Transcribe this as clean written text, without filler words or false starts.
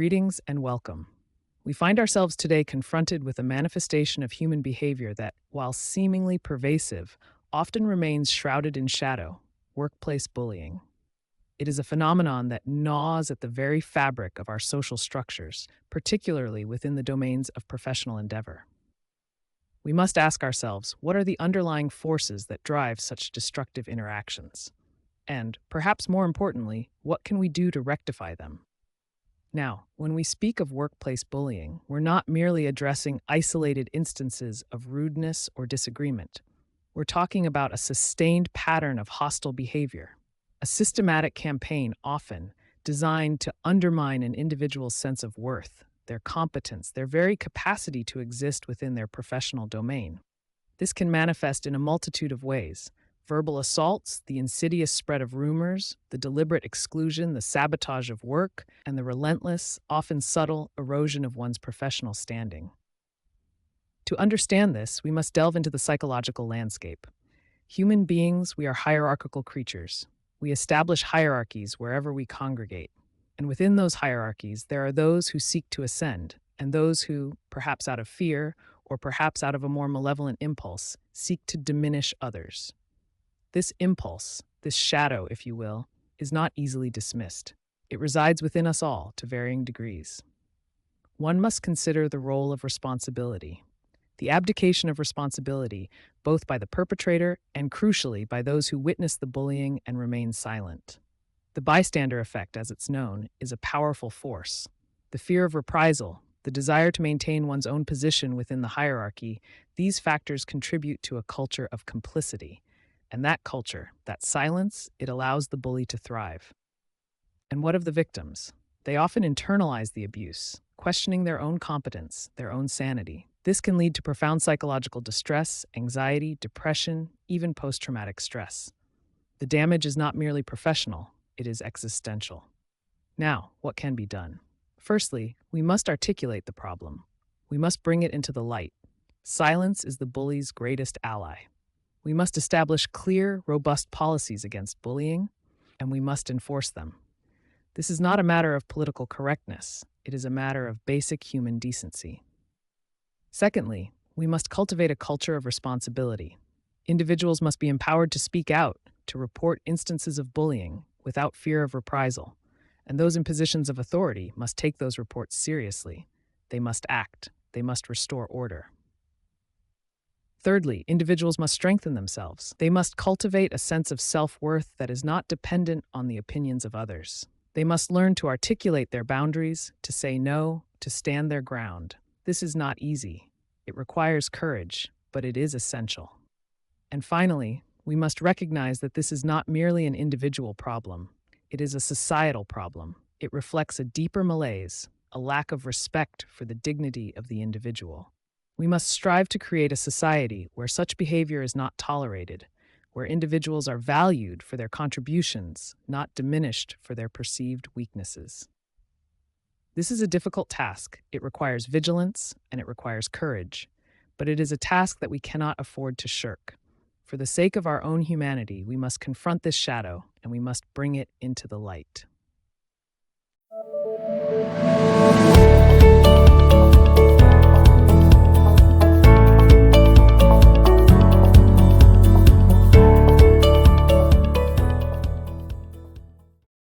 Greetings and welcome. We find ourselves today confronted with a manifestation of human behavior that, while seemingly pervasive, often remains shrouded in shadow: workplace bullying. It is a phenomenon that gnaws at the very fabric of our social structures, particularly within the domains of professional endeavor. We must ask ourselves, what are the underlying forces that drive such destructive interactions? And, perhaps more importantly, what can we do to rectify them? Now, when we speak of workplace bullying, we're not merely addressing isolated instances of rudeness or disagreement. We're talking about a sustained pattern of hostile behavior, a systematic campaign often designed to undermine an individual's sense of worth, their competence, their very capacity to exist within their professional domain. This can manifest in a multitude of ways: verbal assaults, the insidious spread of rumors, the deliberate exclusion, the sabotage of work, and the relentless, often subtle, erosion of one's professional standing. To understand this, we must delve into the psychological landscape. Human beings, we are hierarchical creatures. We establish hierarchies wherever we congregate. And within those hierarchies, there are those who seek to ascend, and those who, perhaps out of fear, or perhaps out of a more malevolent impulse, seek to diminish others. This impulse, this shadow, if you will, is not easily dismissed. It resides within us all to varying degrees. One must consider the role of responsibility, the abdication of responsibility, both by the perpetrator and, crucially, by those who witness the bullying and remain silent. The bystander effect, as it's known, is a powerful force. The fear of reprisal, the desire to maintain one's own position within the hierarchy, these factors contribute to a culture of complicity. And that culture, that silence, it allows the bully to thrive. And what of the victims? They often internalize the abuse, questioning their own competence, their own sanity. This can lead to profound psychological distress, anxiety, depression, even post-traumatic stress. The damage is not merely professional, it is existential. Now, what can be done? Firstly, we must articulate the problem. We must bring it into the light. Silence is the bully's greatest ally. We must establish clear, robust policies against bullying, and we must enforce them. This is not a matter of political correctness. It is a matter of basic human decency. Secondly, we must cultivate a culture of responsibility. Individuals must be empowered to speak out, to report instances of bullying without fear of reprisal, and those in positions of authority must take those reports seriously. They must act. They must restore order. Thirdly, individuals must strengthen themselves. They must cultivate a sense of self-worth that is not dependent on the opinions of others. They must learn to articulate their boundaries, to say no, to stand their ground. This is not easy. It requires courage, but it is essential. And finally, we must recognize that this is not merely an individual problem. It is a societal problem. It reflects a deeper malaise, a lack of respect for the dignity of the individual. We must strive to create a society where such behavior is not tolerated, where individuals are valued for their contributions, not diminished for their perceived weaknesses. This is a difficult task. It requires vigilance and it requires courage, but it is a task that we cannot afford to shirk. For the sake of our own humanity, we must confront this shadow and we must bring it into the light.